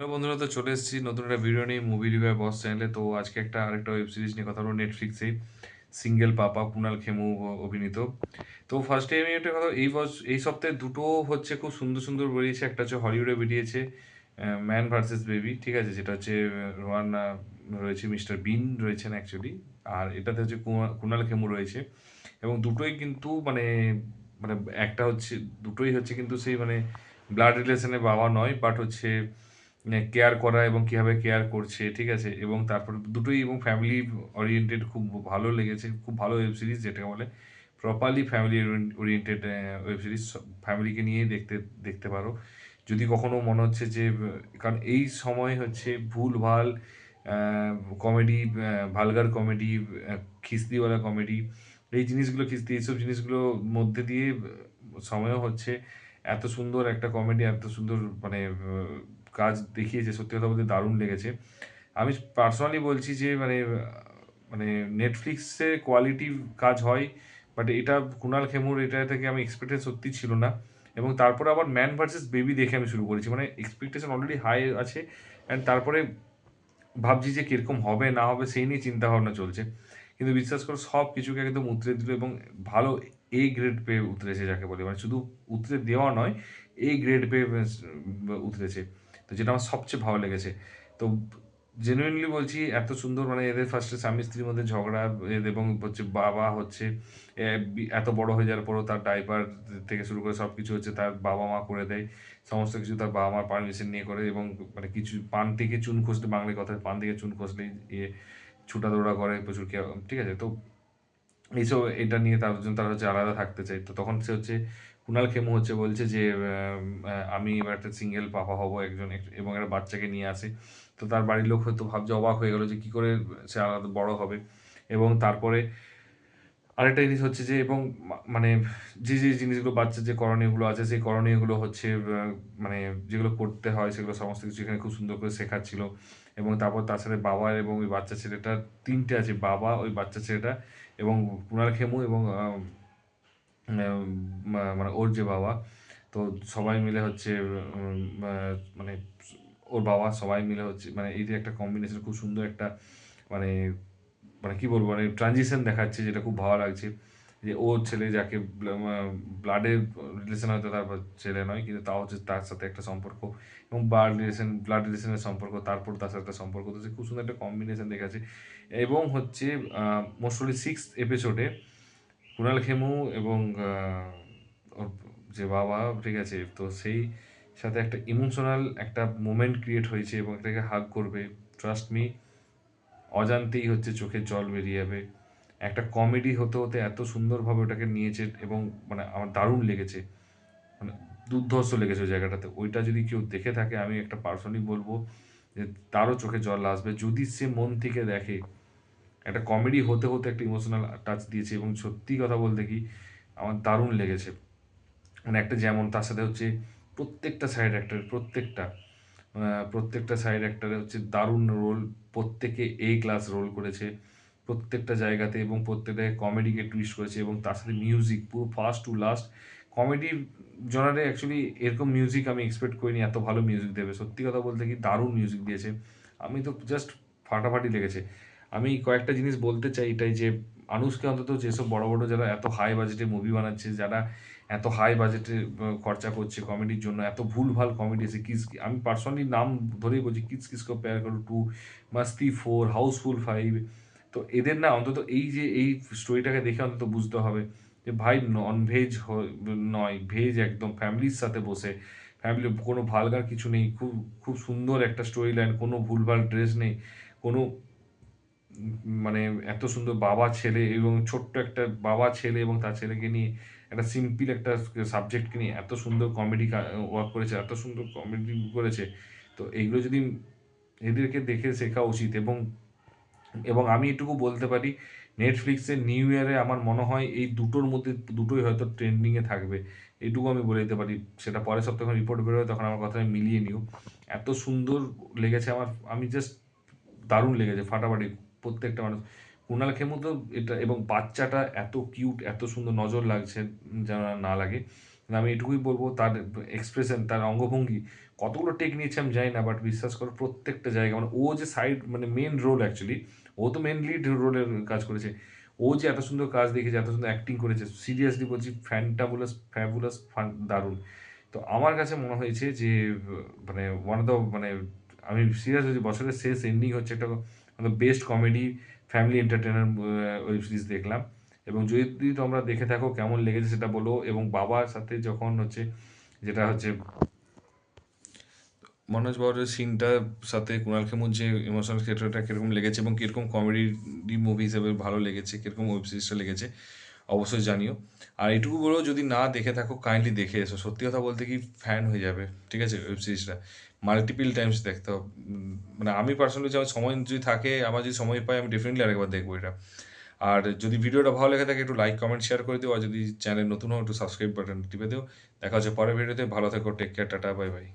Hello বন্ধুরা, তো চলে এসেছি নতুন একটা ভিডিও নিয়ে মুভি রিভিউ বস চ্যানেলে। তো আজকে আরেকটা ওয়েব সিরিজ নিয়ে কথা বলবো, নেটফ্লিক্সে সিঙ্গেল পাপা, কুনাল খেমু অভিনীত। তো ফার্স্টে আমি একটা কথা, এই সপ্তাহে দুটো হচ্ছে খুব সুন্দর সুন্দর বেরিয়েছে। একটা হচ্ছে হলিউডে বেরিয়েছে ম্যান ভার্সেস বেবি, ঠিক আছে, যেটা হচ্ছে রোহান রয়েছে, মিস্টার বিন রয়েছেন অ্যাকচুয়ালি। আর এটাতে হচ্ছে কুনাল খেমু রয়েছে। এবং দুটোই কিন্তু মানে মানে একটা হচ্ছে, দুটোই হচ্ছে কিন্তু সেই মানে ব্লাড রিলেশনের বাবা নয়, বাট হচ্ছে কেয়ার করা এবং কিভাবে কেয়ার করছে, ঠিক আছে। এবং তারপর দুটোই এবং ফ্যামিলি ওরিয়েন্টেড, খুব ভালো লেগেছে, খুব ভালো ওয়েব সিরিজ যেটাকে বলে properly family oriented web series. ফ্যামিলিকে নিয়েই দেখতে দেখতে পারো যদি কখনো মনে হচ্ছে যে কারণ এই সময় হচ্ছে ভুলভাল কমেডি, ভালগার কমেডি, খিস্তিওয়ালা কমেডি, এই জিনিসগুলো খিস্তি, এইসব জিনিসগুলোর মধ্যে দিয়ে সময়ও হচ্ছে এত সুন্দর একটা কমেডি, এত সুন্দর মানে কাজ দেখিয়েছে। সত্যি কথা বলতে দারুণ লেগেছে। আমি পার্সোনালি বলছি যে মানে নেটফ্লিক্সে কোয়ালিটি কাজ হয়, বাট এটা কুনাল খেমুর এটা থেকে আমি এক্সপেক্টেড সত্যি ছিল না। এবং তারপরে আবার ম্যান ভার্সেস বেবি দেখে আমি শুরু করেছি, মানে এক্সপেকটেশন অলরেডি হাই আছে। অ্যান্ড তারপরে ভাবছি যে কীরকম হবে না হবে সেই নিয়ে চিন্তাভাবনা চলছে। কিন্তু বিশ্বাস করো, সব কিছুকে একদম উতরে দিল এবং ভালো এ গ্রেড পেয়ে উতরেছে যাকে বলে, মানে শুধু উতরে দেওয়া নয়, এ গ্রেড পেয়ে উতরেছে। তো যেটা আমার সবচেয়ে ভালো লেগেছে। তো জেনুইনলি বলছি, এত সুন্দর, মানে এদের ফার্স্টে স্বামী স্ত্রীর মধ্যে ঝগড়া, এবং হচ্ছে বাবা হচ্ছে এত বড় হয়ে যাওয়ার পরও তার ডাইপার থেকে শুরু করে সব কিছু হচ্ছে তার বাবা মা করে দেয়। সমস্ত কিছু তার বাবা মার পারমিশন নিয়ে করে। এবং মানে কিছু পান থেকে চুন খসলে, বাংলায় কথা, পান থেকে চুন খসলেই ছুটা দৌড়া করে প্রচুর, ঠিক আছে। তো এইসব এটা নিয়ে তার জন্য তারা হচ্ছে আলাদা থাকতে চাই। তো তখন সে হচ্ছে কুনাল খেমু হচ্ছে বলছে যে আমি এবার একটা সিঙ্গেল পাপা হব একজন, এবং একটা বাচ্চাকে নিয়ে আসে। তো তার বাড়ির লোক হয়তো ভাবছে, অবাক হয়ে গেল যে কী করে সে আলাদা বড় হবে। এবং তারপরে আরেকটা জিনিস হচ্ছে যে, এবং মানে যে জিনিসগুলো, বাচ্চার যে করণীয়গুলো আছে, সেই করণীয়গুলো হচ্ছে মানে যেগুলো করতে হয় সেগুলো সমস্ত কিছু এখানে খুব সুন্দর করে শেখাচ্ছিল। এবং তারপর তার সাথে বাবা এবং ওই বাচ্চা ছেলেটা, তিনটে আছে, বাবা, ওই বাচ্চা ছেলেটা এবং কুণাল খেমু এবং মানে ওর যে বাবা। তো সবাই মিলে হচ্ছে মানে ওর বাবা, সবাই মিলে হচ্ছে মানে এই যে একটা কম্বিনেশন, খুব সুন্দর একটা মানে মানে কি বলবো, মানে ট্রানজিশন দেখাচ্ছে, যেটা খুব ভালো লাগছে। যে ওর ছেলে যাকে ব্লাডের রিলেশন, হয়তো তার ছেলে নয়, কিন্তু তাও হচ্ছে তার সাথে একটা সম্পর্ক, এবং ব্লাড রিলেশনের সম্পর্ক, তারপর তার সাথে একটা সম্পর্ক, তো সে খুব সুন্দর একটা কম্বিনেশন দেখাচ্ছে। এবং হচ্ছে মোস্টলি 6th এপিসোডে কুণাল খেমু এবং ওর যে বাবা, ঠিক আছে, তো সেই সাথে একটা ইমোশনাল একটা মোমেন্ট ক্রিয়েট হয়েছে, এবং এটাকে হাগ করবে, ট্রাস্ট মি, অজান্তেই হচ্ছে চোখের জল বেরিয়ে যাবে। একটা কমেডি হতে হতে এত সুন্দরভাবে ওটাকে নিয়েছে, এবং মানে আমার দারুণ লেগেছে, মানে দুর্ধর্ষ লেগেছে ওই জায়গাটাতে। ওইটা যদি কেউ দেখে থাকে, আমি একটা পার্সোনালি বলবো যে তারও চোখে জল আসবে যদি সে মন থেকে দেখে। একটা কমেডি হতে হতে একটা ইমোশনাল টাচ দিয়েছে, এবং সত্যি কথা বলতে কি আমার দারুণ লেগেছে। মানে একটা যেমন, তার সাথে হচ্ছে প্রত্যেকটা সাইড অ্যাক্টর, প্রত্যেকটা সাইড অ্যাক্টরে হচ্ছে দারুণ রোল, প্রত্যেকে ক্লাস রোল করেছে প্রত্যেকটা জায়গাতে, এবং প্রত্যেকটায় কমেডিকে টুইস্ট করেছে। এবং তার সাথে মিউজিক পুরো ফার্স্ট টু লাস্ট, কমেডির জনারে অ্যাকচুয়ালি এরকম মিউজিক আমি এক্সপেক্ট করিনি, এত ভালো মিউজিক দেবে। সত্যি কথা বলতে কি দারুণ মিউজিক দিয়েছে। আমি তো জাস্ট ফাটাফাটি লেগেছে। আমি কয়েকটা জিনিস বলতে চাই এটাই যে, মানুষকে অন্তত যেসব বড় বড় যারা এত হাই বাজেটে মুভি বানাচ্ছে, যারা এত হাই বাজেটে খরচা করছে কমেডির জন্য, এত ভুলভাল কমেডি এসে আমি পার্সোনালি নাম ধরেই বলছি, কিস কিস কো প্যার করো 2, মাস্তি 4, হাউসফুল 5। তো এদের না অন্তত এই যে এই স্টোরিটাকে দেখে অন্তত বুঝতে হবে যে ভাই, নন ভেজ নয়, ভেজ একদম ফ্যামিলির সাথে বসে, ফ্যামিলি, কোনো ভালগার কিছু নেই, খুব খুব সুন্দর একটা স্টোরি লাইন, কোনো ভুলভাল ড্রেস নেই, কোনো মানে এত সুন্দর বাবা ছেলে, এবং ছোট্ট একটা বাবা ছেলে এবং তার ছেলেকে নিয়ে একটা সিম্পল একটা সাবজেক্টকে নিয়ে এত সুন্দর কমেডি ওয়ার্ক করেছে, এত সুন্দর কমেডি করেছে। তো এইগুলো যদি এদেরকে দেখে শেখা উচিত। এবং এবং আমি এটুকু বলতে পারি, নেটফ্লিক্সের নিউ ইয়ারে আমার মনে হয় এই দুটোর মধ্যে দুটোই হয়তো ট্রেন্ডিংয়ে থাকবে, এইটুকু আমি বলে দিতে পারি। সেটা পরের সপ্তাহে যখন রিপোর্ট বেরোবে তখন আমার কথা আমি মিলিয়ে নিও। এত সুন্দর লেগেছে আমার, আমি জাস্ট দারুণ লেগেছে, ফাটাফাটি। প্রত্যেকটা মানুষ, কুণাল খেমু তো এটা, এবং বাচ্চাটা এত কিউট, এত সুন্দর, নজর লাগছে যেন না লাগে। কিন্তু আমি এটুকুই বলবো, তার এক্সপ্রেশন, তার অঙ্গভঙ্গি, কতগুলো টেক নিয়েছে আমি জানি না, বাট বিশ্বাস করো প্রত্যেকটা জায়গা, মানে ও যে সাইড মানে মেন রোল অ্যাকচুয়ালি, ও তো মেন লিড রোলের কাজ করেছে, ও যে এত সুন্দর কাজ দেখেছে, এত সুন্দর অ্যাক্টিং করেছে, সিরিয়াসলি বলছি ফ্যান্টাবুলাস ফ্যাবুলাস দারুণ। তো আমার কাছে মনে হয়েছে যে মানে ওয়ান অফ দ্য মানে আমি সিরিয়াস হয়েছি, বছরের শেষ এন্ডিং হচ্ছে একটা best comedy family entertainer web series দেখলাম। এবং যদি তোমরা দেখে থাকো কেমন লেগেছে সেটা বলো। এবং বাবার সাথে যখন হচ্ছে, যেটা হচ্ছে মনোজ বাবুর সিনটার সাথে কুণাল খেমুর যে ইমোশনাল ক্ষেত্রটা কীরকম লেগেছে এবং কীরকম কমেডি মুভি হিসেবে ভালো লেগেছে, কীরকম ওয়েব সিরিজটা লেগেছে অবশ্যই জানিও। আর এটুকু বলেও, যদি না দেখে থাকো কাইন্ডলি দেখে এসো, সত্যি কথা বলতে কি ফ্যান হয়ে যাবে, ঠিক আছে? ওয়েব সিরিজটা মাল্টিপল টাইমস দেখতে হবে। মানে আমি পার্সোনালি যে আমার সময় যদি থাকে, আমার যদি সময় পাই, আমি ডেফিনেটলি আরেকবার দেখবো এটা। আর যদি ভিডিওটা ভালো লেগে থাকে একটু লাইক কমেন্ট শেয়ার করে দিও, আর যদি চ্যানেল নতুন হও একটু সাবস্ক্রাইব বাটন টিপে দিও। দেখা হচ্ছে পরের ভিডিওতে, ভালো থেকো, take care, tata, bye by.